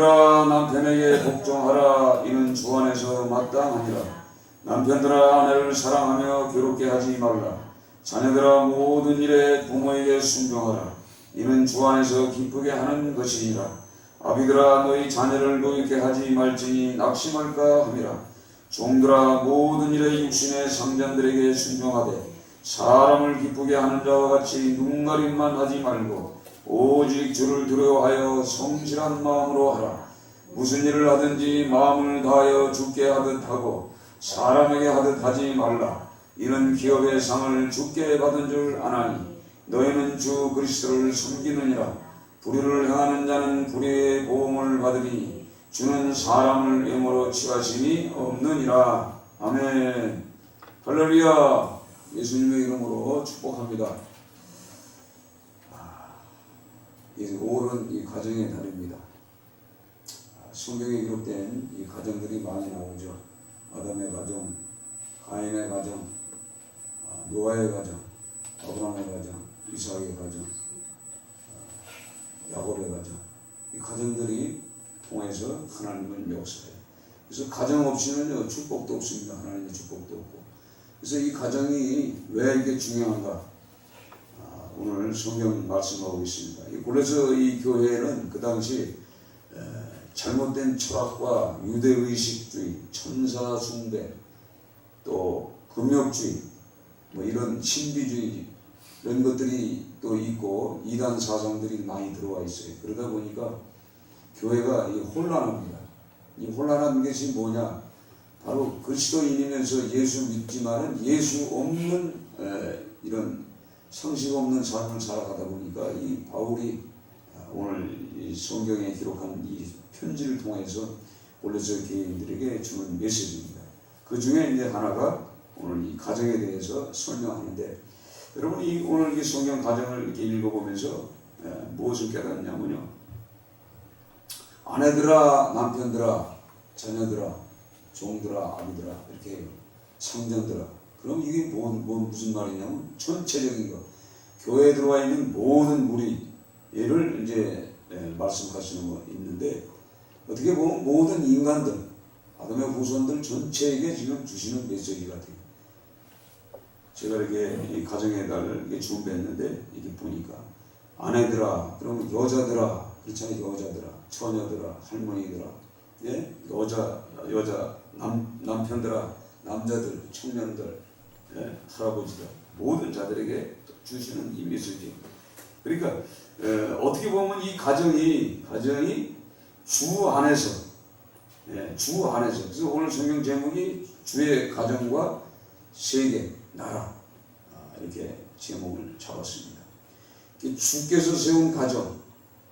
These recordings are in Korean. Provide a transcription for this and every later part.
남편에게 복종하라. 이는 주 안에서 마땅하니라. 남편들아, 아내를 사랑하며 괴롭게 하지 말라. 자녀들아, 모든 일에 부모에게 순종하라. 이는 주 안에서 기쁘게 하는 것이니라. 아비들아, 너희 자녀를 노엽게 하지 말지니 낙심할까 함이라. 종들아, 모든 일에 육신의 상전들에게 순종하되 사람을 기쁘게 하는 자와 같이 눈가림만 하지 말고 오직 주를 두려워하여 성실한 마음으로 하라. 무슨 일을 하든지 마음을 다하여 주께 하듯 하고 사람에게 하듯 하지 말라. 이는 기업의 상을 주께 받은 줄 아나니 너희는 주 그리스도를 섬기느니라. 불의를 행하는 자는 불의의 보응을 받으니 주는 사람을 영으로 취하심이 없느니라. 아멘. 할렐루야. 예수님의 이름으로 축복합니다. 5월은 이 가정의 달입니다. 성경에 기록된 이 가정들이 많이 나오죠. 아담의 가정, 가인의 가정, 노아의 가정, 아브라함의 가정, 이삭의 가정, 야곱의 가정. 이 가정들이 통해서 하나님은 역사해요. 그래서 가정 없이는 축복도 없습니다. 하나님의 축복도 없고. 그래서 이 가정이 왜 이렇게 중요한가? 오늘 성경 말씀하고 있습니다. 그래서 이 교회는 그 당시 잘못된 철학과 유대의식주의, 천사숭배, 또 금욕주의, 뭐 이런 신비주의 이런 것들이 또 있고 이단 사상들이 많이 들어와 있어요. 그러다 보니까 교회가 혼란합니다. 이 혼란한 것이 뭐냐? 바로 그리스도인이면서 예수 믿지만은 예수 없는 이런 상식 없는 삶을 살아가다 보니까 이 바울이 오늘 이 성경에 기록한 이 편지를 통해서 골로새 교인들에게 주는 메시지입니다. 그 중에 이제 하나가 오늘 이 가정에 대해서 설명하는데, 여러분이 오늘 이 성경 가정을 이렇게 읽어보면서 무엇을 깨닫냐면요, 아내들아, 남편들아, 자녀들아, 종들아, 아비들아, 이렇게 상전들아. 그럼 이게 무슨 말이냐면 전체적인 것, 교회에 들어와 있는 모든 무리, 얘를 이제 말씀하시는 거 있는데, 어떻게 보면 모든 인간들, 아담의 후손들 전체에게 지금 주시는 메시지 같아요. 제가 이렇게 이 가정의 달을 준비했는데, 이게 보니까 아내들아, 그러면 여자들아, 그렇잖아요. 여자들아, 처녀들아, 할머니들아, 예? 남편들아, 남자들, 청년들, 할아버지들, 모든 자들에게 주시는 이 메시지. 그러니까 어떻게 보면 이 가정이 주 안에서, 주 안에서. 그래서 오늘 성경 제목이 주의 가정과 세계, 나라, 이렇게 제목을 잡았습니다. 주께서 세운 가정,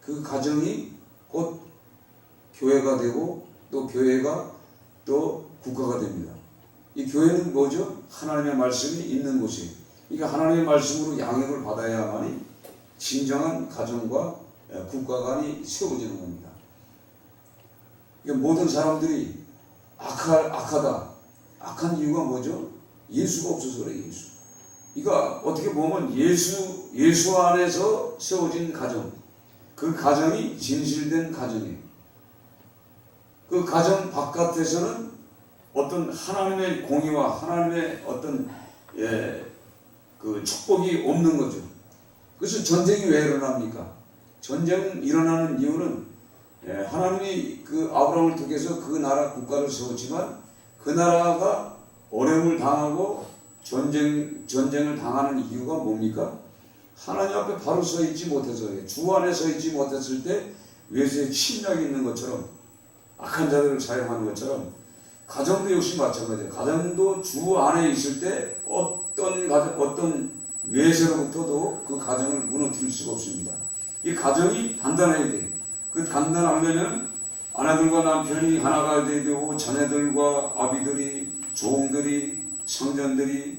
그 가정이 곧 교회가 되고 또 교회가 또 국가가 됩니다. 이 교회는 뭐죠? 하나님의 말씀이 있는 곳이에요. 그러니까 하나님의 말씀으로 양육을 받아야만이 진정한 가정과 국가관이 세워지는 겁니다. 그러니까 모든 사람들이 악하다. 악한 이유가 뭐죠? 예수가 없어서 그래요. 예수. 그러니까 어떻게 보면 예수 안에서 세워진 가정, 그 가정이 진실된 가정이에요. 그 가정 바깥에서는 어떤 하나님의 공의와 하나님의 어떤 그 축복이 없는 거죠. 그래서 전쟁이 왜 일어납니까? 전쟁 일어나는 이유는 하나님이 그 아브라함을 통해서 그 나라 국가를 세웠지만 그 나라가 어려움을 당하고 전쟁을 당하는 이유가 뭡니까? 하나님 앞에 바로 서 있지 못해서, 주 안에 서 있지 못했을 때 외세의 침략이 있는 것처럼, 악한 자들을 사용하는 것처럼 가정도 역시 마찬가지예요. 가정도 주 안에 있을 때 어떤 외세로부터도 그 가정을 무너뜨릴 수가 없습니다. 이 가정이 단단해야 돼요. 그 단단하려면 아내들과 남편이 하나가 돼야 되고, 자녀들과 아비들이, 종들이, 상전들이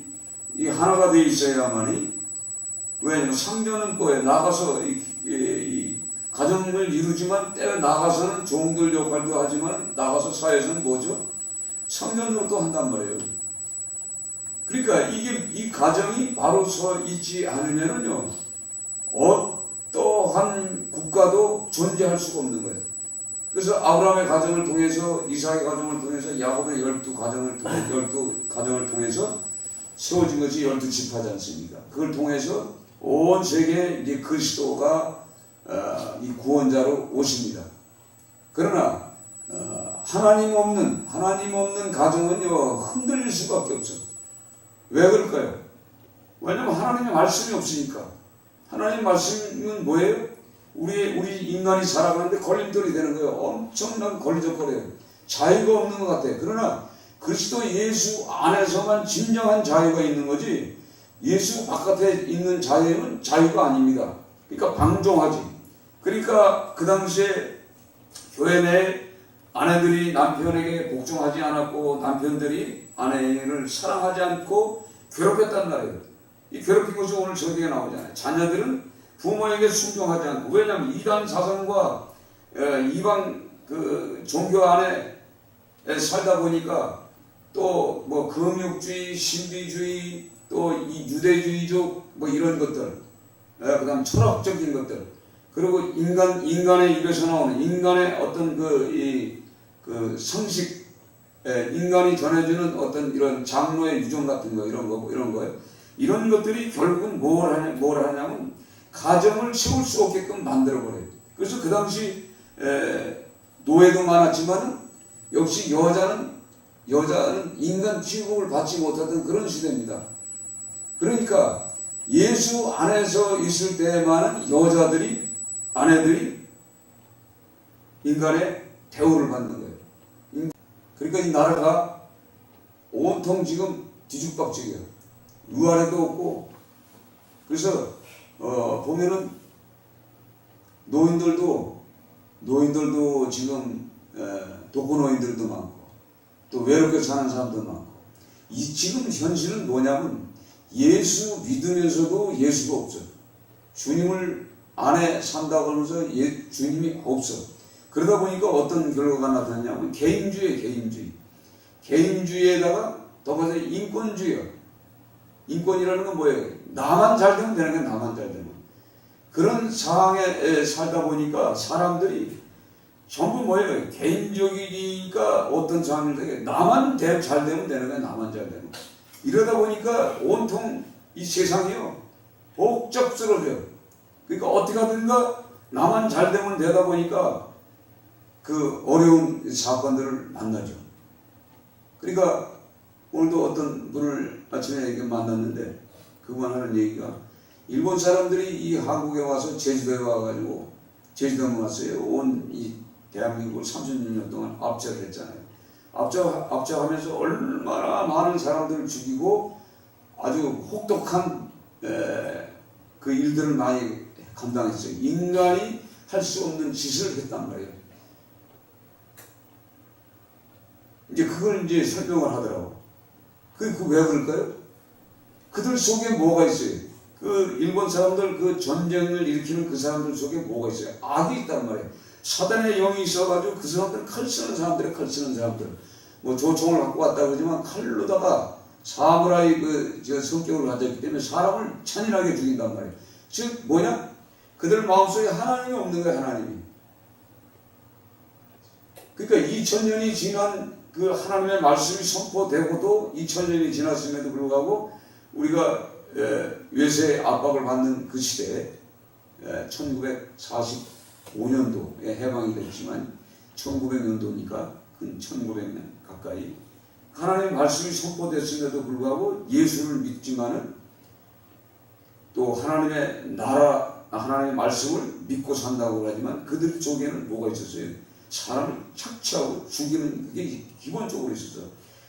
이 하나가 되어 있어야만이. 왜냐하면 상전은 뭐예요? 나가서 이 가정을 이루지만 때려 나가서는 종들 역할도 하지만 나가서 사회에서는 뭐죠? 상전으로도 한단 말이에요. 그러니까 이 가정이 바로 서 있지 않으면은요, 어떠한 국가도 존재할 수가 없는 거예요. 그래서 아브라함의 가정을 통해서, 이삭의 가정을 통해서, 야곱의 12가정을 통해서 세워진 것이 12지파지 않습니까? 그걸 통해서 온 세계에 이제 그리스도가 이 구원자로 오십니다. 그러나 하나님 없는 가정은요 흔들릴 수밖에 없어. 왜 그럴까요? 왜냐면 하나님의 말씀이 없으니까. 하나님 말씀은 뭐예요? 우리 인간이 살아가는데 걸림돌이 되는 거예요. 엄청난 걸리적거려요. 자유가 없는 것 같아요. 그러나 그리스도 예수 안에서만 진정한 자유가 있는 거지, 예수 바깥에 있는 자유는 자유가 아닙니다. 그러니까 방종하지. 그러니까 그 당시에 교회 내 아내들이 남편에게 복종하지 않았고, 남편들이 아내를 사랑하지 않고 괴롭혔단 말이에요. 이 괴롭힌 것이 오늘 저기에 나오잖아요. 자녀들은 부모에게 순종하지 않고, 왜냐하면 이단 사상과 이방 그 종교 안에 살다 보니까 또 뭐 금욕주의, 신비주의, 또 이 유대주의적 뭐 이런 것들, 그다음 철학적인 것들, 그리고 인간의 입에서 나오는 인간의 어떤 그 성식, 인간이 전해주는 어떤 이런 장로의 유전 같은 거, 이런 거예요. 이런 것들이 결국은 뭘 하냐면 가정을 세울 수 없게끔 만들어버려요. 그래서 그 당시 노예도 많았지만 역시 여자는 인간 취급을 받지 못하던 그런 시대입니다. 그러니까 예수 안에서 있을 때만은 아내들이 인간의 대우를 받는 거예요. 그러니까 이 나라가 온통 지금 뒤죽박죽이에요. 위아래도 없고. 그래서 보면은 노인들도 지금 독거노인들도 많고, 또 외롭게 사는 사람도 많고. 이 지금 현실은 뭐냐면 예수 믿으면서도 예수가 없어. 주님을 안에 산다고 하면서 주님이 없어. 그러다 보니까 어떤 결과가 나타나냐면 개인주의에다가 더불어서 인권주의야. 인권이라는 건 뭐예요? 나만 잘 되면 되는 게, 나만 잘 되면. 그런 상황에 살다 보니까 사람들이 전부 뭐예요? 개인적이니까 어떤 상황을 되게 나만 잘 되면 되는 거야, 나만 잘 되면. 이러다 보니까 온통 이 세상이요 복잡스러워져요. 그러니까 어떻게 하든가 나만 잘 되면 되다 보니까 그 어려운 사건들을 만나죠. 그러니까 오늘도 어떤 분을 아침에 만났는데 그분 하는 얘기가, 일본 사람들이 이 한국에 와서 제주도에 와가지고, 제주도에 왔어요. 온 이 대한민국을 30년 동안 압제를 했잖아요. 압제하면서 얼마나 많은 사람들을 죽이고 아주 혹독한 그 일들을 많이 감당했어요. 인간이 할 수 없는 짓을 했단 말이에요. 이제 그걸 이제 설명을 하더라고. 그 왜 그럴까요? 그들 속에 뭐가 있어요? 그 일본 사람들, 그 전쟁을 일으키는 그 사람들 속에 뭐가 있어요? 악이 있단 말이에요. 사단의 영이 있어가지고 그 사람들, 칼 쓰는 사람들, 뭐 조총을 갖고 왔다 그러지만 칼로다가 사무라이 저 성격을 가졌기 때문에 사람을 잔인하게 죽인단 말이에요. 즉 뭐냐? 그들 마음속에 하나님이 없는 거예요, 하나님이. 그러니까 2000년이 지난 그 하나님의 말씀이 선포되고도 2000년이 지났음에도 불구하고 우리가 외세의 압박을 받는 그 시대에 1945년도에 해방이 됐지만 1900년도니까 근 1900년 가까이 하나님의 말씀이 선포됐음에도 불구하고 예수를 믿지만은 또 하나님의 나라, 하나님의 말씀을 믿고 산다고 하지만 그들 속에는 뭐가 있었어요? 사람을 착취하고 죽이는 그게 기본적으로 있었어.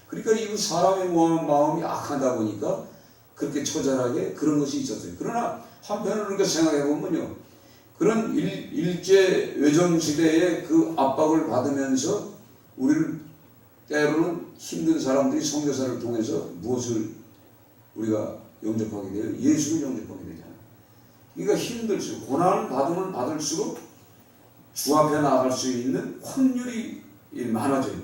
그러니까 이 사람의 마음이 악하다 보니까 그렇게 처절하게 그런 것이 있었어요. 그러나 한편으로 그렇게 생각해 보면요, 그런 일제 외정 시대의 그 압박을 받으면서 우리를 때로는 힘든 사람들이 선교사를 통해서 무엇을 우리가 영접하게 돼요? 예수를 영접하게 되잖아요. 그러니까 힘들수록, 고난을 받으면 받을수록 주 앞에 나아갈 수 있는 확률이 많아져요.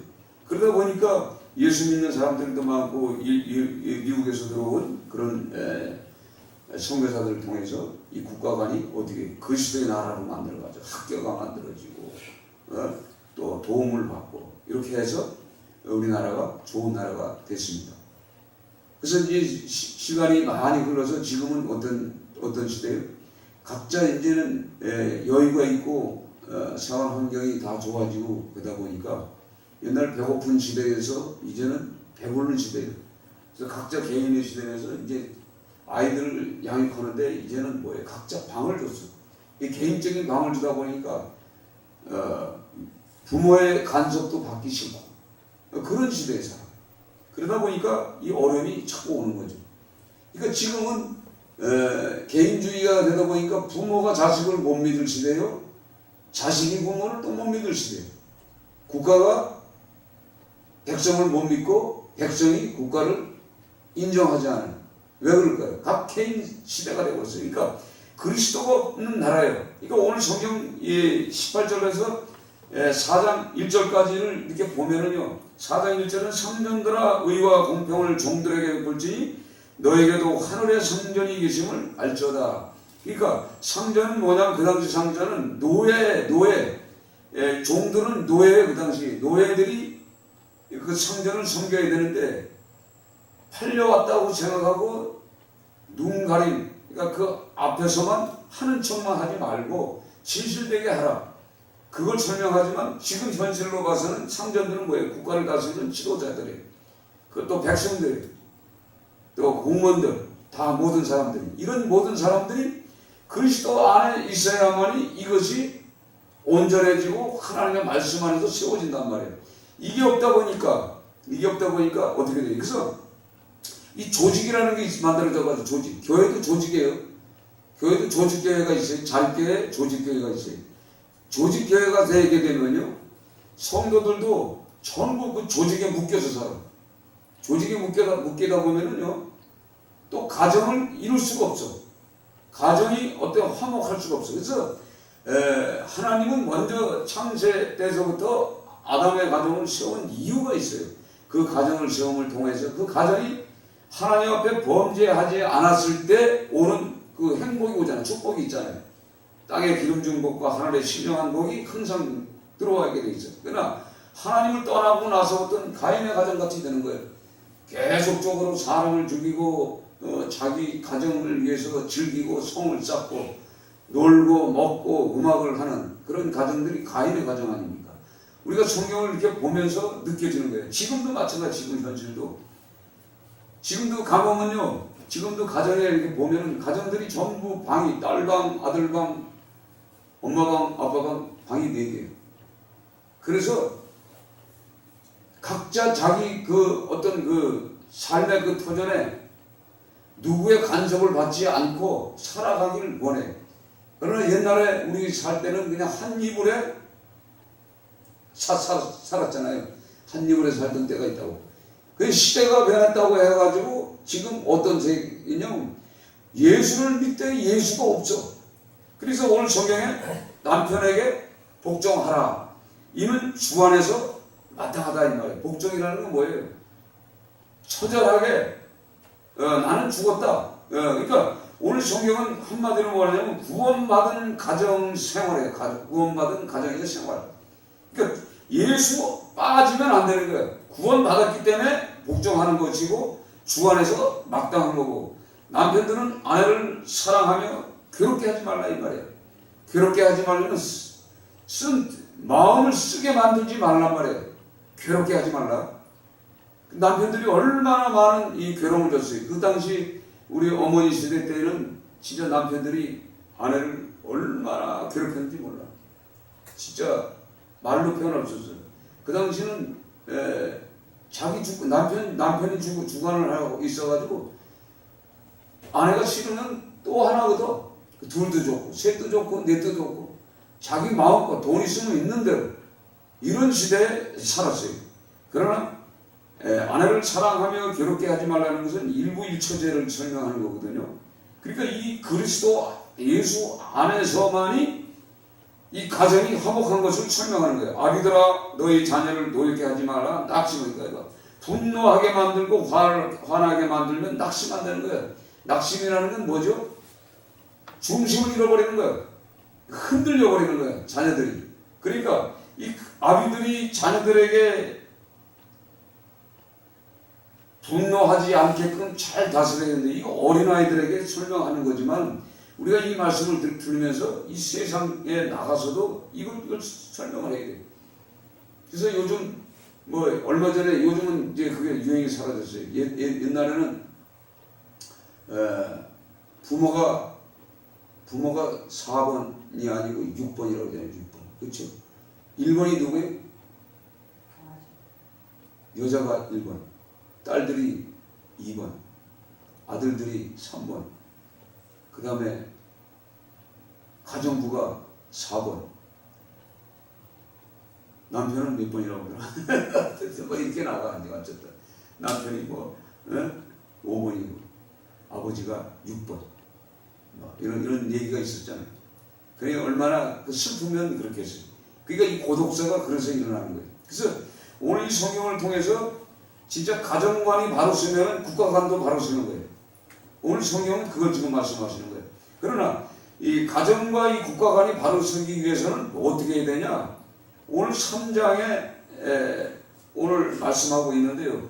그러다 보니까 예수 믿는 사람들도 많고, 미국에서 들어온 그런 선교사들을 통해서 이 국가관이 어떻게 그리스도의 나라로 만들어가지고 학교가 만들어지고, 또 도움을 받고 이렇게 해서 우리나라가 좋은 나라가 됐습니다. 그래서 이제 시간이 많이 흘러서 지금은 어떤 시대예요? 각자 이제는 여유가 있고 생활 환경이 다 좋아지고 그러다 보니까 옛날 배고픈 시대에서 이제는 배부른 시대예요. 그래서 각자 개인의 시대에서 이제 아이들을 양육하는데 이제는 뭐예요? 각자 방을 줬어. 이 개인적인 방을 주다 보니까 부모의 간섭도 받기 싫고 그런 시대에 살아. 그러다 보니까 이 어려움이 자꾸 오는 거죠. 그러니까 지금은 개인주의가 되다 보니까 부모가 자식을 못 믿을 시대요. 자식이 부모를 또 못 믿을 시대예요. 국가가 백성을 못 믿고 백성이 국가를 인정하지 않아요. 왜 그럴까요? 각 개인 시대가 되고 있어요. 그러니까 그리스도가 없는 나라예요. 그러니까 오늘 성경 18절에서 4장 1절까지를 이렇게 보면은요. 4장 1절은 성전들아 의와 공평을 종들에게 베풀지니 너에게도 하늘의 성전이 계심을 알지어다. 그러니까 상전은 뭐냐면 그 당시 상전은 노예 종들은 노예예요. 그 당시 노예들이 그 상전을 섬겨야 되는데 팔려왔다고 생각하고 눈 가림, 그러니까 그 앞에서만 하는 척만 하지 말고 진실되게 하라. 그걸 설명하지만 지금 현실로 봐서는 상전들은 뭐예요? 국가를 다스리는 지도자들이에요. 또 백성들, 또 공무원들, 다 모든 사람들이, 이런 모든 사람들이 그리스도 안에 있어야만이 이것이 온전해지고 하나님의 말씀 안에서 세워진단 말이에요. 이게 없다 보니까 어떻게 돼요? 그래서 이 조직이라는 게 만들어져가지고 조직. 교회도 조직이에요. 교회도 조직교회가 있어요. 잘교회, 조직교회가 있어요. 조직교회가 되게 되면요. 성도들도 전부 그 조직에 묶여서 살아. 조직에 묶이다 보면은요. 또 가정을 이룰 수가 없어. 가정이 어떤 화목할 수가 없어. 그래서 하나님은 먼저 창세 때서부터 아담의 가정을 세운 이유가 있어요. 그 가정을 세움을 통해서 그 가정이 하나님 앞에 범죄하지 않았을 때 오는 그 행복이 오잖아요. 축복이 있잖아요. 땅에 기름진 복과 하늘의 신령한 복이 항상 들어와게 돼 있어요. 그러나 하나님을 떠나고 나서부터는 가인의 가정같이 되는 거예요. 계속적으로 사람을 죽이고 자기 가정을 위해서 즐기고 성을 쌓고 놀고 먹고 음악을 하는 그런 가정들이 가인의 가정 아닙니까? 우리가 성경을 이렇게 보면서 느껴지는 거예요. 지금도 마찬가지, 지금 현실도. 지금도 가보면요, 지금도 가정에 이렇게 보면은 가정들이 전부 방이 딸방, 아들방, 엄마방, 아빠방, 방이 4개예요. 그래서 각자 자기 그 어떤 그 삶의 그 터전에 누구의 간섭을 받지 않고 살아가기를 원해. 그러나 옛날에 우리 살 때는 그냥 한 이불에 살았잖아요. 한 이불에 살던 때가 있다고. 그 시대가 변했다고 해가지고 지금 어떤 세계냐면 예수를 믿되 예수가 없어. 그래서 오늘 성경에 남편에게 복종하라. 이는 주 안에서 마땅하다 이 말이에요. 복종이라는 건 뭐예요? 처절하게 나는 죽었다. 그러니까 오늘 성경은 한마디로 말하자면 구원받은 가정 생활이에요. 구원받은 가정의 생활. 그러니까 예수 빠지면 안 되는 거예요. 구원받았기 때문에 복종하는 것이고 주 안에서 마땅한 거고, 남편들은 아내를 사랑하며 괴롭게 하지 말라 이 말이에요. 괴롭게 하지 말라는 마음을 쓰게 만들지 말란 말이에요. 괴롭게 하지 말라. 남편들이 얼마나 많은 이 괴로움을 줬어요. 그 당시 우리 어머니 시대 때는 진짜 남편들이 아내를 얼마나 괴롭혔는지 몰라. 진짜 말로 표현할 수 없어요. 그 당시는 남편이 주관을 하고 있어가지고 아내가 싫으면 또 하나 얻어. 둘도 좋고 셋도 좋고 넷도 좋고 자기 마음껏 돈 있으면 있는 대로 이런 시대에 살았어요. 그러나 아내를 사랑하며 괴롭게 하지 말라는 것은 일부일처제를 설명하는 거거든요. 그러니까 이 그리스도 예수 안에서만이 이 가정이 화목한 것을 설명하는 거예요. 아비들아 너희 자녀를 노엽게 하지 마라. 낙심하니까 분노하게 만들고 화나게 만들면 낙심한다는 거예요. 낙심이라는 건 뭐죠? 중심을 잃어버리는 거예요. 흔들려 버리는 거예요. 자녀들이. 그러니까 이 아비들이 자녀들에게 분노하지 않게끔 잘 다스려야 되는데 이거 어린아이들에게 설명하는 거지만 우리가 이 말씀을 들으면서 이 세상에 나가서도 이걸 설명을 해야 돼요. 그래서 요즘 뭐 얼마 전에 요즘은 이제 그게 유행이 사라졌어요. 옛날에는 부모가 4번이 아니고 6번이라고 하잖아요. 6번. 그렇죠? 1번이 누구예요? 여자가 1번, 딸들이 2번, 아들들이 3번, 그 다음에 가정부가 4번, 남편은 몇 번이라고 그러나? 뭐 이렇게 나가, 이제 어쨌든. 남편이 뭐, 5번이고, 아버지가 6번. 뭐 이런 얘기가 있었잖아요. 그러니까 얼마나 슬프면 그렇게 했어요. 그러니까 이 고독사가 그래서 일어나는 거예요. 그래서 오늘 이 성경을 통해서 진짜 가정관이 바로 쓰면 국가관도 바로 쓰는 거예요. 오늘 성경은 그걸 지금 말씀하시는 거예요. 그러나 이 가정과 이 국가관이 바로 서기 위해서는 어떻게 해야 되냐? 오늘 3장에 오늘 말씀하고 있는데요.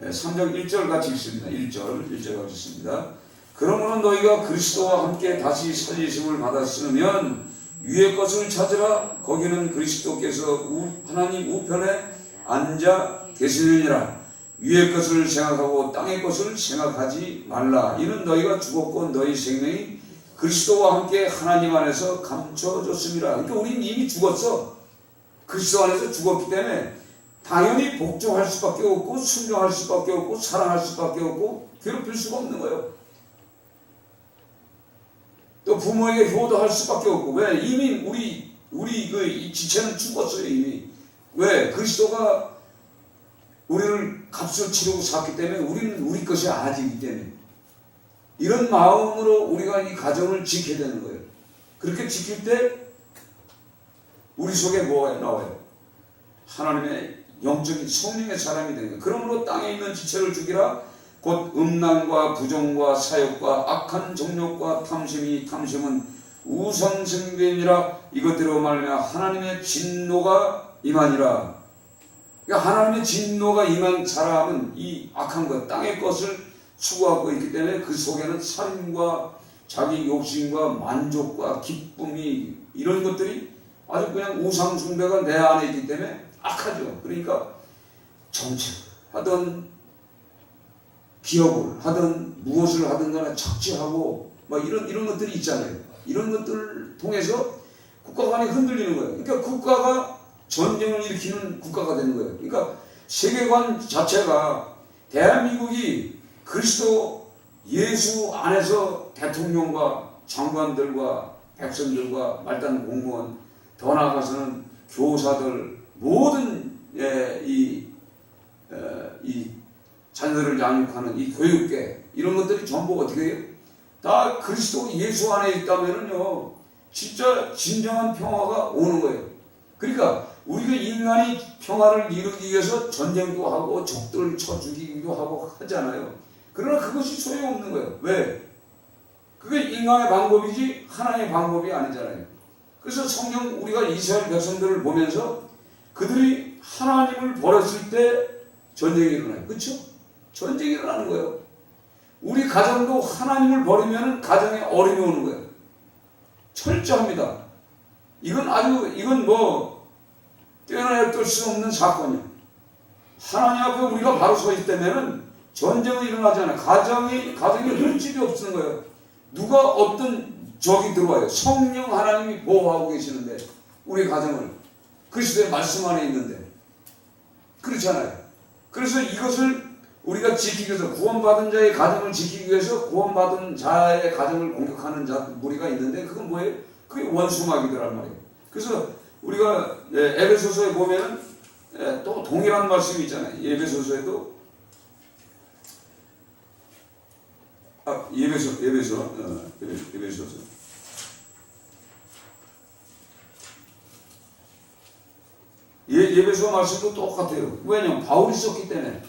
3장 1절 같이 있습니다. 1절 같이 있습니다. 그러므로 너희가 그리스도와 함께 다시 살리심을 받았으면 위의 것을 찾으라. 거기는 그리스도께서 하나님 우편에 앉아 계시느니라. 위의 것을 생각하고 땅의 것을 생각하지 말라. 이는 너희가 죽었고 너희 생명이 그리스도와 함께 하나님 안에서 감춰졌습니다. 그러니까 우리는 이미 죽었어. 그리스도 안에서 죽었기 때문에 당연히 복종할 수밖에 없고 순종할 수밖에 없고 사랑할 수밖에 없고 괴롭힐 수가 없는 거예요. 또 부모에게 효도할 수밖에 없고. 왜? 이미 우리 이 지체는 죽었어요. 이미. 왜? 그리스도가 우리를 값을 치르고 샀기 때문에 우리는 우리 것이 아니기 때문에 이런 마음으로 우리가 이 가정을 지켜야 되는 거예요. 그렇게 지킬 때 우리 속에 뭐가 나와요? 하나님의 영적인 성령의 사람이 되는 거예요. 그러므로 땅에 있는 지체를 죽이라. 곧 음란과 부정과 사욕과 악한 정욕과 탐심은 우상숭배니라. 이것대로 말하면 하나님의 진노가 임하니라. 그러니까 하나님의 진노가 임한 사람은 이 악한 것, 땅의 것을 추구하고 있기 때문에 그 속에는 살인과 자기 욕심과 만족과 기쁨이 이런 것들이 아주 그냥 우상숭배가 내 안에 있기 때문에 악하죠. 그러니까 정치하던 기업을 하든 무엇을 하든 간에 착취하고 막 이런 것들이 있잖아요. 이런 것들을 통해서 국가관이 흔들리는 거예요. 그러니까 국가가 전쟁을 일으키는 국가가 되는 거예요. 그러니까 세계관 자체가 대한민국이 그리스도 예수 안에서 대통령과 장관들과 백성들과 말단 공무원 더 나아가서는 교사들 모든 이 자녀들을 양육하는 이 교육계 이런 것들이 전부 어떻게 해요? 다 그리스도 예수 안에 있다면은요 진짜 진정한 평화가 오는 거예요. 그러니까 우리가 인간이 평화를 이루기 위해서 전쟁도 하고 적들을 쳐 죽이기도 하고 하잖아요. 그러나 그것이 소용없는 거예요. 왜? 그게 인간의 방법이지 하나님의 방법이 아니잖아요. 그래서 성경 우리가 이스라엘 백성들을 보면서 그들이 하나님을 버렸을 때 전쟁이 일어나요. 그렇죠? 전쟁이 일어나는 거예요. 우리 가정도 하나님을 버리면 가정에 어려움이 오는 거예요. 철저합니다. 이건 뭐 뛰어나야 뜰 수 없는 사건이에요. 하나님 앞에 우리가 바로 서 있다면은 전쟁이 일어나지 않아요. 가정이 흠집이 없는 거예요. 누가 어떤 적이 들어와요. 성령 하나님이 보호하고 계시는데 우리 가정을 그리스도의 말씀 안에 있는데 그렇잖아요. 그래서 이것을 우리가 지키기 위해서 구원받은 자의 가정을 지키기 위해서 구원받은 자의 가정을 공격하는 무리가 있는데 그건 뭐예요? 그게 원수마귀더란 말이에요. 그래서 우리가 에베소서에 보면 또 동일한 말씀이 있잖아요. 에베소서에도 에베소서 예배소 말씀도 똑같아요. 왜냐하면 바울이 썼기 때문에.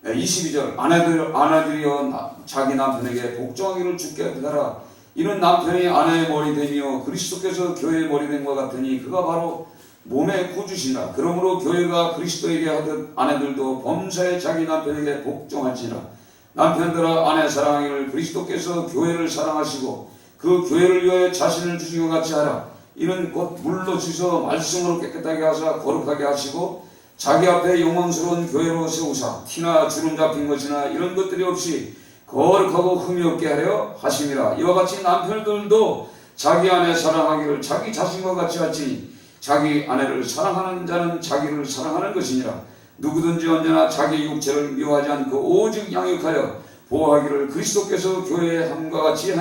22절 아내들이여 자기 남편에게 복종하기를 주께 하라. 이는 남편이 아내의 머리 되며 그리스도께서 교회의 머리 된 것 같으니 그가 바로 몸의 구주시나 그러므로 교회가 그리스도에게 하듯 아내들도 범사에 자기 남편에게 복종할지니라. 남편들아 아내 사랑하기를 그리스도께서 교회를 사랑하시고 그 교회를 위하여 자신을 주신 것 같이 하라. 이는 곧 물로 씻어 말씀으로 깨끗하게 하사 거룩하게 하시고 자기 앞에 영광스러운 교회로 세우사 티나 주름 잡힌 것이나 이런 것들이 없이 거룩하고 흠이 없게 하려 하심이라. 이와 같이 남편들도 자기 아내 사랑하기를 자기 자신과 같이 할지니 자기 아내를 사랑하는 자는 자기를 사랑하는 것이니라. 누구든지 언제나 자기 육체를 미워하지 않고 오직 양육하여 보호하기를 그리스도께서 교회에 함과 같이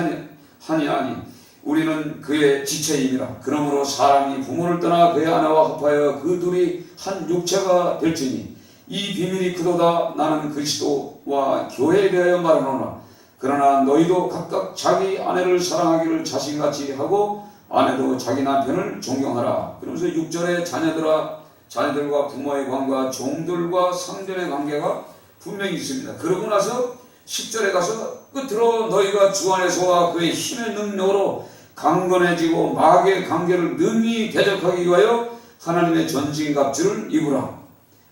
하니하니 우리는 그의 지체임이라. 그러므로 사람이 부모를 떠나 그의 아내와 합하여 그 둘이 한 육체가 될지니 이 비밀이 크도다. 나는 그리스도와 교회에 대하여 말하노라. 그러나 너희도 각각 자기 아내를 사랑하기를 자신같이 하고 아내도 자기 남편을 존경하라. 그러면서 6절에 자녀들과 부모의 관계와 종들과 상전의 관계가 분명히 있습니다. 그러고 나서 10절에 가서 끝으로 너희가 주 안에서와 그의 힘의 능력으로 강건해지고 마귀의 관계를 능히 대적하기 위하여 하나님의 전신갑주를 입으라.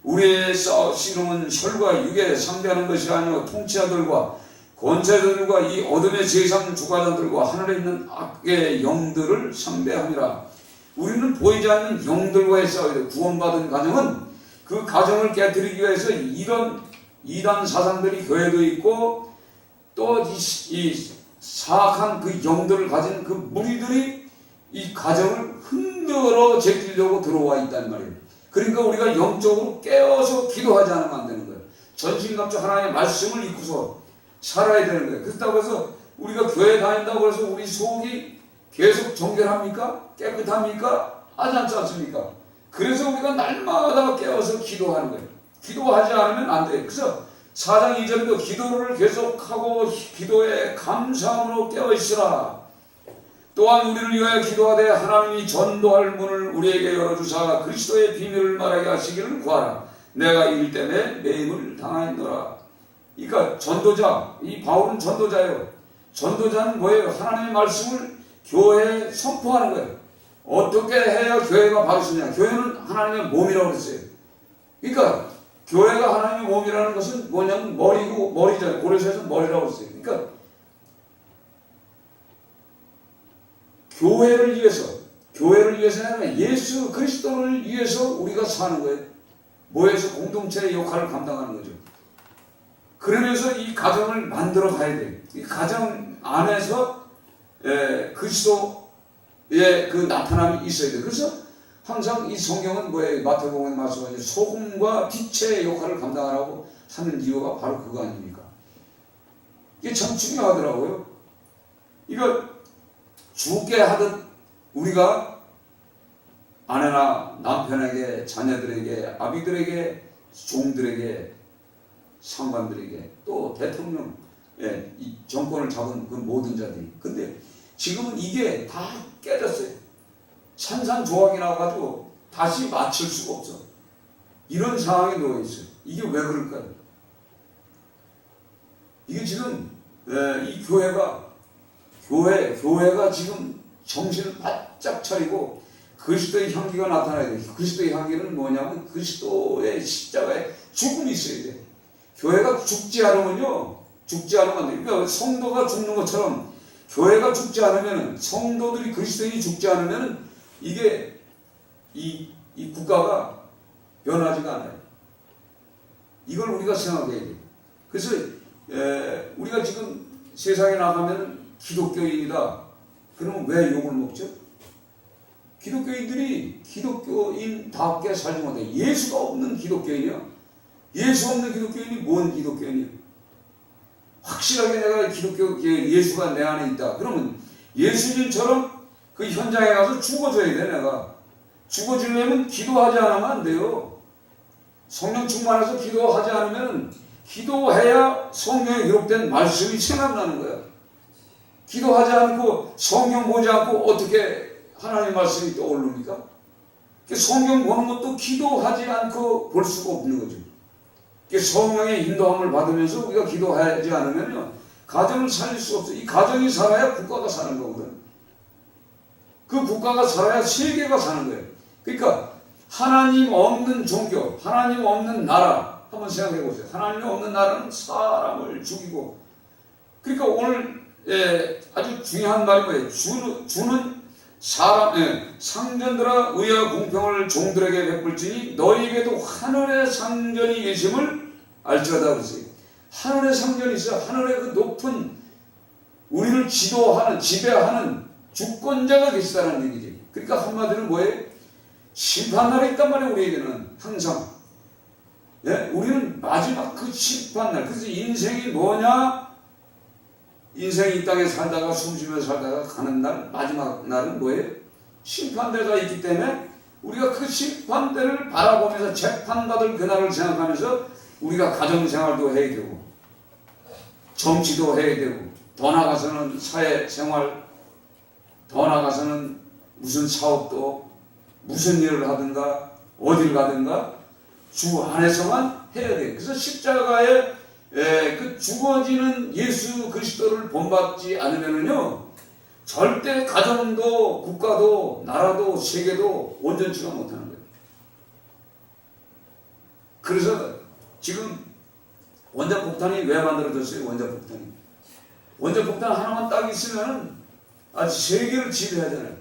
우리의 씨름은 혈과 육에 상대하는 것이 아니요 통치자들과 권세자들과 이 어둠의 세상 주관자들과 하늘에 있는 악의 영들을 상대함이라. 우리는 보이지 않는 영들과의 싸움이다. 구원받은 가정은 그 가정을 깨뜨리기 위해서 이런 이단 사상들이 교회도 있고 또 이 사악한 그 영들을 가진 그 무리들이 이 가정을 흔들어 제끼려고 들어와 있단 말이에요. 그러니까 우리가 영적으로 깨어서 기도하지 않으면 안 되는 거예요. 전신갑주 하나님의 말씀을 입고서 살아야 되는 거예요. 그렇다고 해서 우리가 교회 다닌다고 해서 우리 속이 계속 정결합니까? 깨끗합니까? 하지 않지 않습니까? 그래서 우리가 날마다 깨어서 기도하는 거예요. 기도하지 않으면 안 돼요. 그래서 4장 2절에도 기도를 계속하고 기도에 감사함으로 깨어있으라. 또한 우리를 위하여 기도하되 하나님이 전도할 문을 우리에게 열어주사 그리스도의 비밀을 말하게 하시기를 구하라. 내가 이 일 때문에 매임을 당하였노라. 그러니까 전도자, 이 바울은 전도자예요. 전도자는 뭐예요? 하나님의 말씀을 교회에 선포하는 거예요. 어떻게 해야 교회가 바로 서냐? 교회는 하나님의 몸이라고 그랬어요. 그러니까 교회가 하나님의 몸이라는 것은 뭐냐면 머리잖아요. 고려서에서 머리라고 했어요. 그러니까 교회를 위해서가 아니라 예수 그리스도를 위해서 우리가 사는 거예요. 모여서 공동체의 역할을 감당하는 거죠. 그러면서 이 가정을 만들어 가야 돼요. 이 가정 안에서 그리스도의 그 나타남이 있어야 돼요. 그래서 항상 이 성경은 뭐예요? 마태복음에 말씀하신 소금과 빛의 역할을 감당하라고 하는 이유가 바로 그거 아닙니까? 이게 참 중요하더라고요. 이거 주께 하듯 우리가 아내나 남편에게, 자녀들에게, 아비들에게, 종들에게, 상관들에게, 또 대통령, 이 정권을 잡은 그 모든 자들이. 근데 지금은 이게 다 깨졌어요. 산산조각이 나와가지고 다시 맞출 수가 없어. 이런 상황에 놓여있어요. 이게 왜 그럴까요? 이게 지금 이 교회가 지금 정신을 바짝 차리고 그리스도의 향기가 나타나야 돼요. 그리스도의 향기는 뭐냐면 그리스도의 십자가에 죽음이 있어야 돼요. 교회가 죽지 않으면 안 돼요. 그러니까 성도가 죽는 것처럼 교회가 죽지 않으면, 성도들이 그리스도인이 죽지 않으면 이게 이 국가가 변하지가 않아요. 이걸 우리가 생각해야 돼요. 그래서 우리가 지금 세상에 나가면 기독교인이다. 그러면 왜 욕을 먹죠? 기독교인들이 기독교인답게 살지 못해. 예수가 없는 기독교인이야. 예수 없는 기독교인이 뭔 기독교인이야? 확실하게 내가 예수가 내 안에 있다. 그러면 예수님처럼 그 현장에 가서 죽어줘야 돼. 내가 죽어주려면 기도하지 않으면 안 돼요. 성령 충만해서 기도하지 않으면, 기도해야 성경에 기록된 말씀이 생각나는 거야. 기도하지 않고 성경 보지 않고 어떻게 하나님의 말씀이 떠오릅니까? 성경 보는 것도 기도하지 않고 볼 수가 없는 거죠. 성령의 인도함을 받으면서 우리가 기도하지 않으면 가정을 살릴 수가 없어요. 이 가정이 살아야 국가가 사는 거거든. 그 국가가 살아야 세계가 사는 거예요. 그러니까 하나님 없는 종교, 하나님 없는 나라 한번 생각해 보세요. 하나님 없는 나라는 사람을 죽이고, 그러니까 오늘 아주 중요한 말이 뭐예요? 주는 상전들아 의와 공평을 종들에게 베풀지니 너희에게도 하늘의 상전이 계심을 알지어다 그랬어요. 하늘의 상전이 있어요. 하늘의 그 높은 우리를 지도하는, 지배하는 주권자가 계시다는 얘기지. 그러니까 한마디로 뭐예요? 심판날이 있단 말이에요. 우리에게는 항상. 우리는 마지막 그 심판날. 그래서 인생이 뭐냐? 인생이 이 땅에 살다가 숨쉬며 살다가 가는 날, 마지막 날은 뭐예요? 심판대가 있기 때문에 우리가 그 심판대를 바라보면서 재판받을 그날을 생각하면서 우리가 가정생활도 해야 되고 정치도 해야 되고 더 나아가서는 사회생활, 더 나아가서는 무슨 사업도 무슨 일을 하든가 어딜 가든가 주 안에서만 해야 돼. 그래서 십자가에 그 죽어지는 예수 그리스도를 본받지 않으면은요 절대 가정도 국가도 나라도 세계도 온전치가 못하는 거예요. 그래서 지금 원자폭탄이 왜 만들어졌어요? 원자폭탄 하나만 딱 있으면 아주 세계를 지배하잖아요.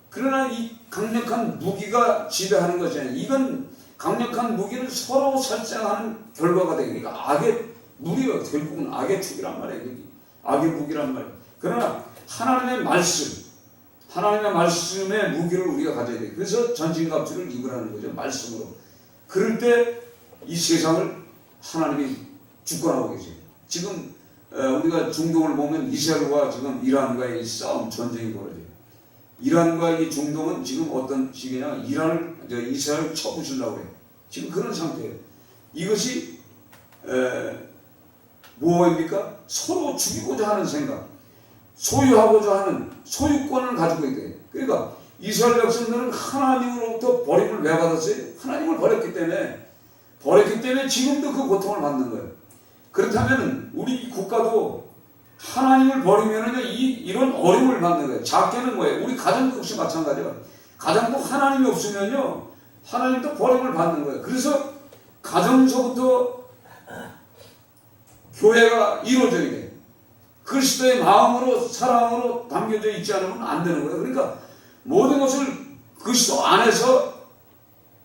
그러나 이 강력한 무기가 지배하는 것이 아니에요. 이건 강력한 무기는 서로 살상하는 결과가 되니까 악의 무기가 결국은 악의 축이란 말이에요. 악의 무기란 말이에요. 그러나 하나님의 말씀의 무기를 우리가 가져야 돼요. 그래서 전진갑주를 입으라는 거죠. 말씀으로. 그럴 때 이 세상을 하나님이 주권하고 계세요. 지금 우리가 중동을 보면 이스라엘과 지금 이란과의 싸움, 전쟁이 벌어져요. 이란과 이 중동은 지금 어떤 시기냐? 이스라엘을 쳐부수려고 해요. 지금 그런 상태예요. 이것이 뭐입니까? 서로 죽이고자 하는 생각, 소유하고자 하는 소유권을 가지고 있대요. 그러니까 이스라엘 백성들은 하나님으로부터 버림을 왜 받았어요? 하나님을 버렸기 때문에 지금도 그 고통을 받는 거예요. 그렇다면 우리 국가도 하나님을 버리면 이런 어려움을 받는 거예요. 작게는 뭐예요? 우리 가정도 역시 마찬가지예요. 가정도 하나님이 없으면요 하나님도 버림을 받는 거예요. 그래서 가정서부터 교회가 이루어져야 돼요. 그리스도의 마음으로 사랑으로 담겨져 있지 않으면 안 되는 거예요. 그러니까 모든 것을 그리스도 안에서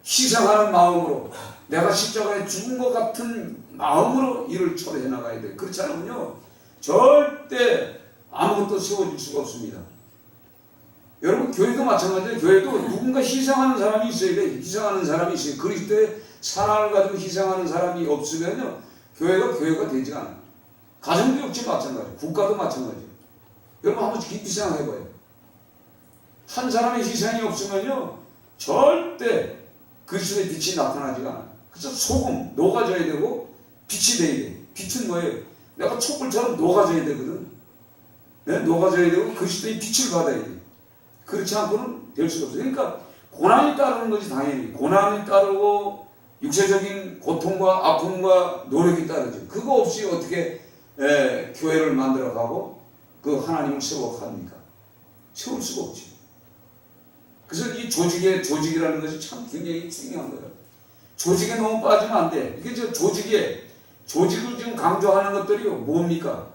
희생하는 마음으로 내가 십자가에 죽은 것 같은 마음으로 일을 처리해 나가야 돼요. 그렇지 않으면요 절대 아무것도 세워질 수가 없습니다. 여러분 교회도 마찬가지예요. 교회도 누군가 희생하는 사람이 있어야 돼요. 희생하는 사람이 있어요. 그리스도의 사랑을 가지고 희생하는 사람이 없으면요 교회가 되지 않아요. 가정도 역시 마찬가지예요. 국가도 마찬가지예요. 여러분 한번 깊이 생각해봐요. 한 사람의 희생이 없으면요 절대 그리스도의 빛이 나타나지가 않아요. 그래서 소금 녹아져야 되고 빛이 돼야 돼요. 빛은 뭐예요? 내가 촛불처럼 녹아져야 되거든. 녹아져야 되고 그리스도의 빛을 받아야 돼요. 그렇지 않고는 될 수가 없어요. 그러니까 고난이 따르는 거지. 당연히 고난이 따르고 육체적인 고통과 아픔과 노력이 따르죠. 그거 없이 어떻게 교회를 만들어가고 그 하나님을 세워갑니까? 세울 수가 없지. 그래서 이 조직이라는 것이 참 굉장히 중요한 거예요. 조직에 너무 빠지면 안 돼. 이게 조직을 지금 강조하는 것들이 뭡니까?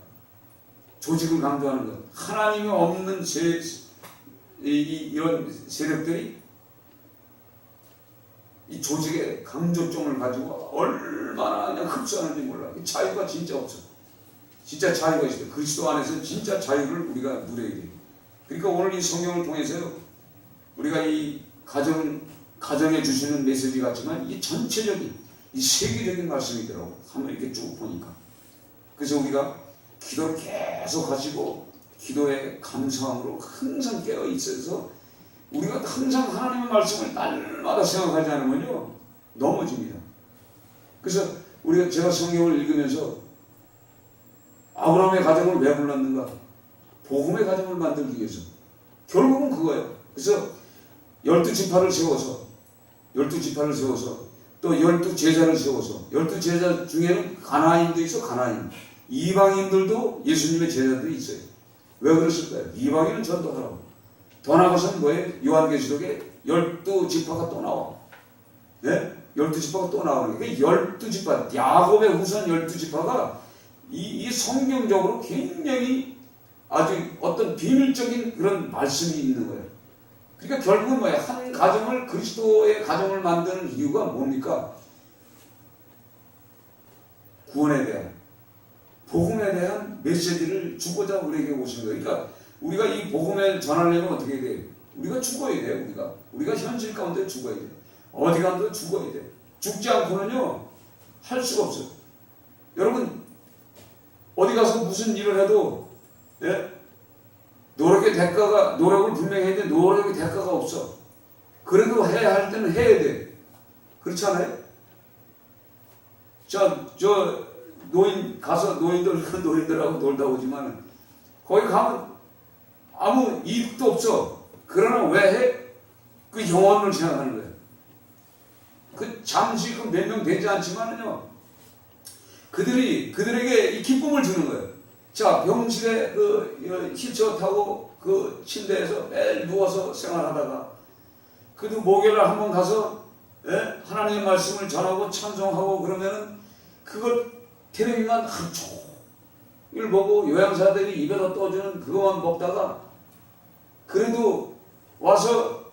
조직을 강조하는 것. 하나님이 없는 이런 세력들이 이 조직의 강조점을 가지고 얼마나 그냥 흡수하는지 몰라. 자유가 진짜 없어. 진짜 자유가 있어요. 그리스도 안에서 진짜 자유를 우리가 누려야 돼요. 그러니까 오늘 이 성경을 통해서 우리가 이 가정에 주시는 메시지 같지만 이 전체적인 이 세계적인 말씀이더라고. 한번 이렇게 쭉 보니까. 그래서 우리가 기도를 계속 하시고 기도의 감사함으로 항상 깨어 있어서 우리가 항상 하나님의 말씀을 날마다 생각하지 않으면요 넘어집니다. 그래서 제가 성경을 읽으면서 아브라함의 가정을 왜 불렀는가? 복음의 가정을 만들기 위해서. 결국은 그거예요. 그래서 12지파를 세워서 또 12제자를 세워서 12제자 중에는 가나안인도 있어. 가나안 이방인들도 예수님의 제자들이 있어요. 왜 그랬을까요? 이방인은 전도하라고. 더 나아가서는 뭐예요? 요한계시록에 12지파가 또 나와. 예? 12지파가 또 나오는 게 12지파, 야곱의 후손 12지파가 이 성경적으로 굉장히 아주 어떤 비밀적인 그런 말씀이 있는 거예요. 그러니까 결국은 뭐야? 한 가정을, 그리스도의 가정을 만드는 이유가 뭡니까? 구원에 대한, 복음에 대한 메시지를 주고자 우리에게 오신 거예요. 그러니까 우리가 이 복음을 전하려면 어떻게 해야 돼요? 우리가 죽어야 돼요. 우리가 현실 가운데 죽어야 돼요. 어디 가도 죽어야 돼요. 죽지 않고는요 할 수가 없어요. 여러분 어디 가서 무슨 일을 해도 노력을 분명히 해야 돼. 노력의 대가가 없어. 그래도 해야 할 때는 해야 돼. 그렇지 않아요? 저 노인 가서 노인들하고 놀다 오지만 거기 가면 아무 이득도 없어. 그러나 왜 해? 그 영혼을 생각하는 거예요. 그 잠시 그 몇 명 되지 않지만은요 그들에게 이 기쁨을 주는 거예요. 자, 병실에 그 휠체어 타고 그 침대에서 매일 누워서 생활하다가 그래도 목요일날 한번 가서 하나님의 말씀을 전하고 찬송하고 그러면은 그걸 텔레비만 한 종일 보고 요양사들이 입에다 떠주는 그것만 먹다가 그래도 와서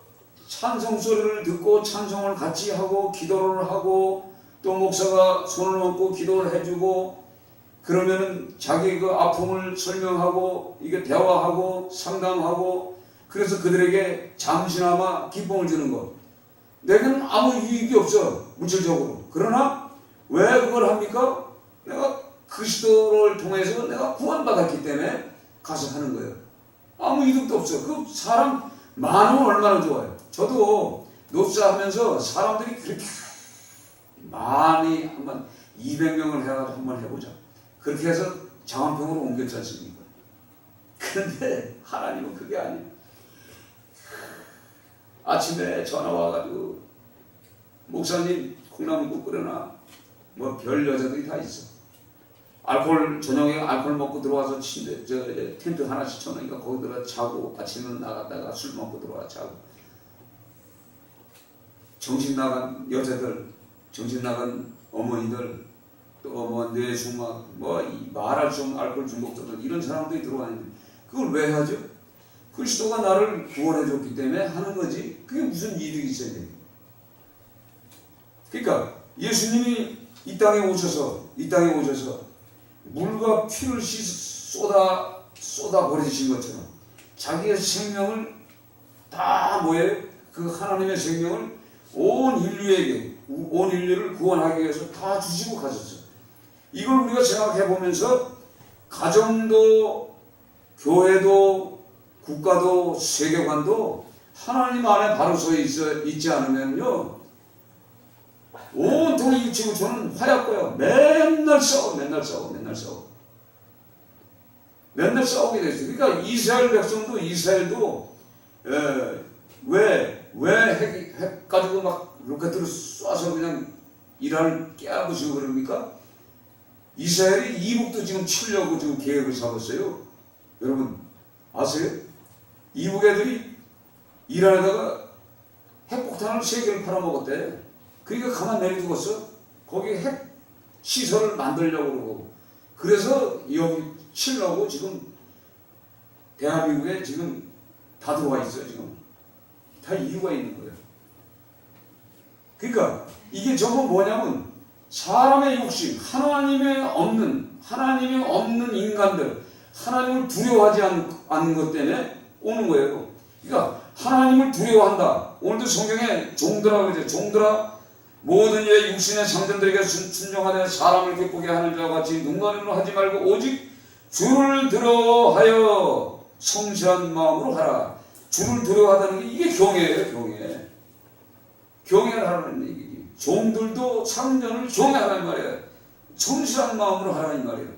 찬송 소리를 듣고 찬송을 같이 하고 기도를 하고 또 목사가 손을 얹고 기도를 해주고 그러면은 자기 그 아픔을 설명하고 이게 대화하고 상담하고 그래서 그들에게 잠시나마 기쁨을 주는 것. 내게는 아무 이익이 없어 물질적으로. 그러나 왜 그걸 합니까? 내가 그리스도를 통해서 내가 구원받았기 때문에 가서 하는 거예요. 아무 이득도 없어. 그 사람 많으면 얼마나 좋아요. 저도 노사하면서 사람들이 그렇게 많이 한번 200명을 해가지고 한번 해보자. 그렇게 해서 장안평으로 옮겼지 않습니까? 그런데 하나님은 그게 아니에요. 아침에 전화 와가지고 목사님 콩나물국 끓여놔. 뭐 별 여자들이 다 있어. 저녁에 알코올 먹고 들어와서 텐트 하나씩 쳐놓으니까 거기 들어가 자고 아침에 나갔다가 술 먹고 들어와 자고. 정신 나간 여자들, 정신 나간 어머니들, 또 뭐 뇌수막, 말할 수 없는 알코올 중독자들 이런 사람들이 들어왔는데 그걸 왜 하죠? 그리스도가 나를 구원해 줬기 때문에 하는 거지. 그게 무슨 이득이 있어야 돼요? 그러니까 예수님이 이 땅에 오셔서 물과 피를 쏟아 버리신 것처럼 자기의 생명을 다 그 하나님의 생명을 온 인류를 구원하기 위해서 다 주시고 가셨어요. 이걸 우리가 생각해 보면서 가정도 교회도 국가도 세계관도 하나님 안에 바로 서 있지 않으면요 온통 이 지구촌은 화약고요. 맨날 싸우게 됐어요. 그러니까 이스라엘도 왜 핵 가지고 막 로켓으로 쏴서 그냥 이란을 깨부수고 그럽니까? 이스라엘이 이북도 지금 치려고 지금 계획을 잡았어요. 여러분 아세요? 이북 애들이 이란에다가 핵폭탄을 3개를 팔아먹었대. 그러니까 가만 내려두겠어? 거기 핵 시설을 만들려고 그러고. 그래서 여기 치려고 지금 대한민국에 지금 다 들어와 있어요. 지금 다 이유가 있는 거예요. 그러니까 이게 전부 뭐냐면 사람의 욕심, 하나님의 없는 인간들, 하나님을 두려워하지 않는 것 때문에 오는 거예요. 그러니까 하나님을 두려워한다. 오늘도 성경에 종들아 그러죠. 종들아 모든 이의 육신의 상전들에게 순종하되 사람을 기쁘게 하는 자와 같이 눈가림으로 하지 말고 오직 주를 두려워하여 성실한 마음으로 하라. 주를 두려워하다는 게 이게 경외예요. 경외를 하라는 얘기지. 종들도 상전을 경외하라는 말이에요. 성실한 마음으로 하라는 말이에요.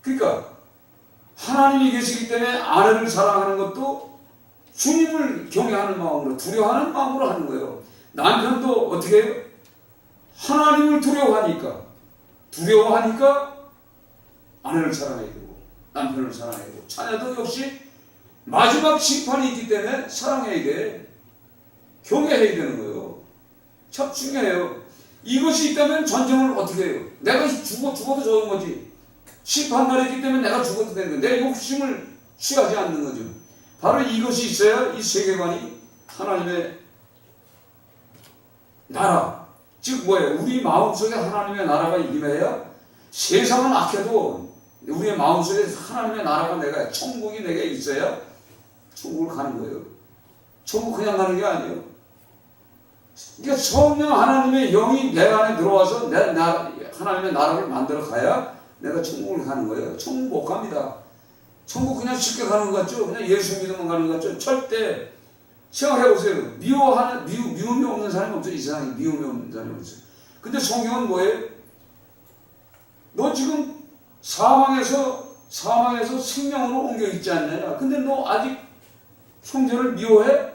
그러니까 하나님이 계시기 때문에 아내를 사랑하는 것도 주님을 경외하는 마음으로 두려워하는 마음으로 하는 거예요. 남편도 어떻게 해요? 하나님을 두려워하니까 아내를 사랑해야 되고 남편을 사랑해야 되고 자녀도 역시 마지막 심판이 있기 때문에 사랑해야 돼. 경외해야 되는 거예요. 참 중요해요. 이것이 있다면 전쟁을 어떻게 해요? 내가 죽어도 좋은 거지. 심판날이 있기 때문에 내가 죽어도 되는 거예요. 내 욕심을 취하지 않는 거죠. 바로 이것이 있어야 이 세계관이 하나님의 나라, 즉 뭐예요? 우리 마음속에 하나님의 나라가 임해야 세상은 악해도 우리의 마음속에 하나님의 나라가 내가 천국이 내게 있어야 천국을 가는 거예요. 천국 그냥 가는 게 아니에요. 그러니까 성령 하나님의 영이 내 안에 들어와서 하나님의 나라를 만들어 가야 내가 천국을 가는 거예요. 천국 못 갑니다. 천국 그냥 쉽게 가는 것 같죠? 그냥 예수 믿으면 가는 것 같죠? 절대. 생각해 보세요. 미움이 없는 사람이 없어요. 이 세상에 미움이 없는 사람이 없어요. 근데 성경은 뭐예요? 너 지금 사망에서 생명으로 옮겨 있지 않느냐? 근데 너 아직 형제를 미워해?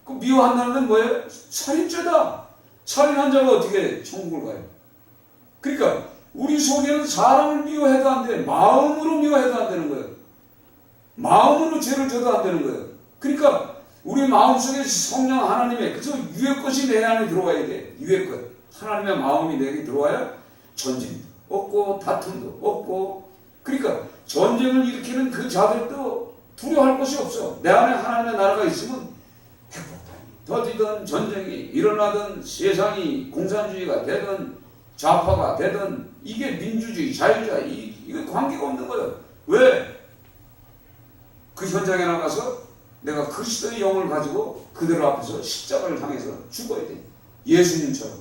그 미워한다는 건 뭐예요? 살인죄다. 살인한 자가 어떻게 천국을 가요? 그러니까 우리 속에는 사람을 미워해도 안 돼. 마음으로 미워해도 안 되는 거예요. 마음으로 죄를 져도 안 되는 거예요. 그러니까 우리 마음속에 성령 하나님의 그래서 위의 것이 내 안에 들어와야 돼. 위의 것. 하나님의 마음이 내게 들어와야 전쟁도 없고 다툼도 없고 그러니까 전쟁을 일으키는 그 자들도 두려워할 것이 없어. 내 안에 하나님의 나라가 있으면 핵폭탄이 터지든 전쟁이 일어나든 세상이 공산주의가 되든 좌파가 되든 이게 민주주의, 자유주의 이거 관계가 없는 거예요. 왜? 그 현장에 나가서 내가 그리스도의 영을 가지고 그들 앞에서 십자가를 당해서 죽어야 돼. 예수님처럼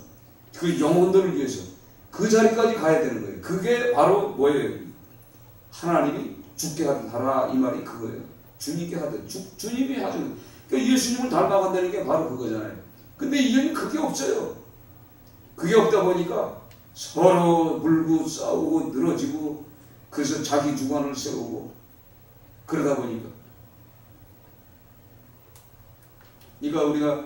그 영혼들을 위해서 그 자리까지 가야 되는 거예요. 그게 바로 뭐예요? 하나님이 죽게 하라 이 말이 그거예요. 주님께 하듯 주님이 하죠. 그러니까 예수님을 닮아간다는 게 바로 그거잖아요. 근데 이제는 그게 없어요. 그게 없다 보니까 서로 물고 싸우고 늘어지고 그래서 자기 주관을 세우고 그러다 보니까 그러니까 우리가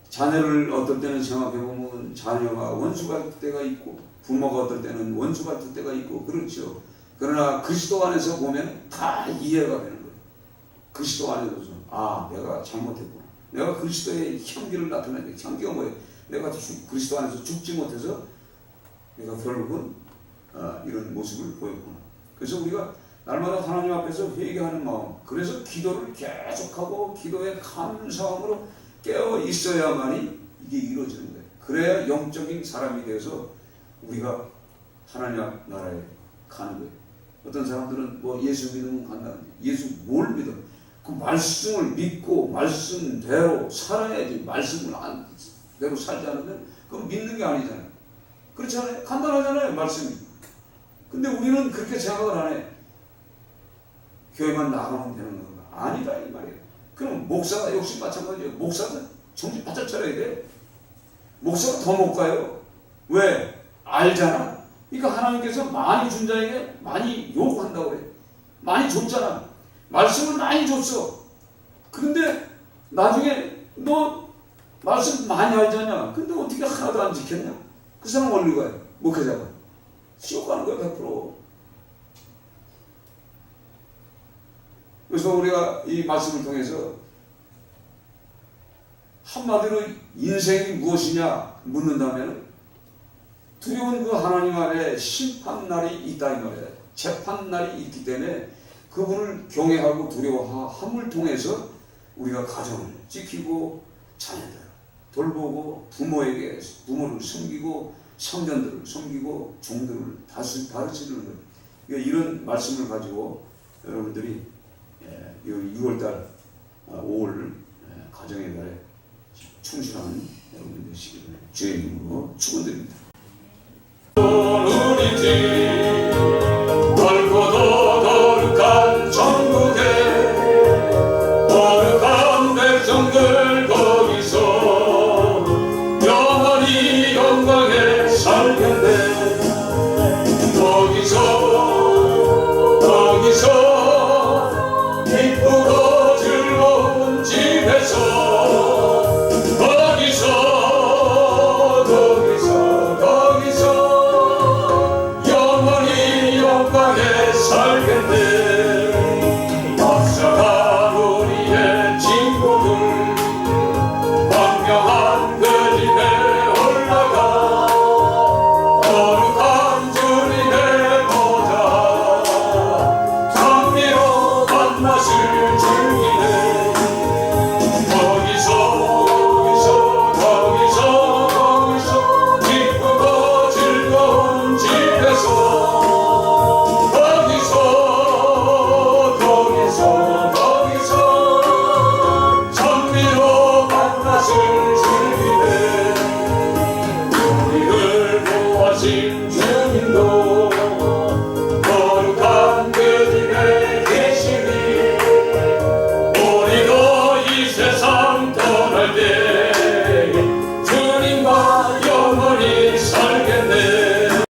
자녀를 어떨 때는 생각해보면 자녀가 원수가 될 때가 있고 부모가 어떨 때는 원수가 될 때가 있고 그렇죠. 그러나 그리스도 안에서 보면 다 이해가 되는 거예요. 그리스도 안에서 내가 잘못했구나. 내가 그리스도의 향기를 나타내야 향기가 뭐예요? 내가 그리스도 안에서 죽지 못해서 내가 결국은 이런 모습을 보였구나. 그래서 우리가 날마다 하나님 앞에서 회개하는 마음, 그래서 기도를 계속하고 기도의 감사함으로 깨어 있어야만이 이게 이루어지는 거예요. 그래야 영적인 사람이 되어서 우리가 하나님 나라에 가는 거예요. 어떤 사람들은 뭐 예수 믿으면 간다는데 예수 뭘 믿어? 그 말씀을 믿고 말씀대로 살아야지. 말씀을 안 대로 살지 않으면 그건 믿는 게 아니잖아요. 그렇잖아요. 간단하잖아요. 말씀이. 근데 우리는 그렇게 생각을 안 해. 교회만 나가면 되는 건가? 아니다 이 말이에요. 그럼 목사가 역시 마찬가지예요. 목사는 정신 바짝 차려야 돼. 목사가 더 못 가요. 왜? 알잖아. 그러니까 하나님께서 많이 준 자에게 많이 요구한다고 그래. 많이 줬잖아. 말씀을 많이 줬어. 그런데 나중에 너 말씀 많이 알잖아. 근데 어떻게 하나도 안 지켰냐? 그 사람 어디로 가요? 목회자가. 지옥 가는 거예요. 100%. 그래서 우리가 이 말씀을 통해서 한마디로 인생이 무엇이냐 묻는다면 두려운 그 하나님 아래 심판날이 있다 이 말이에요. 재판날이 있기 때문에 그분을 경외하고 두려워함을 통해서 우리가 가정을 지키고 자녀들 돌보고 부모를 섬기고 성전들을 섬기고 종들을 다스리는 거예요. 그러니까 이런 말씀을 가지고 여러분들이 6월달 5월 가정의 달에 충실한 여러분 되시기를 주의 이름으로 축원드립니다. 우리 집 넓고도 거룩한 천국에 거룩한 백성들 거기서 영원히 영광에 살겠네.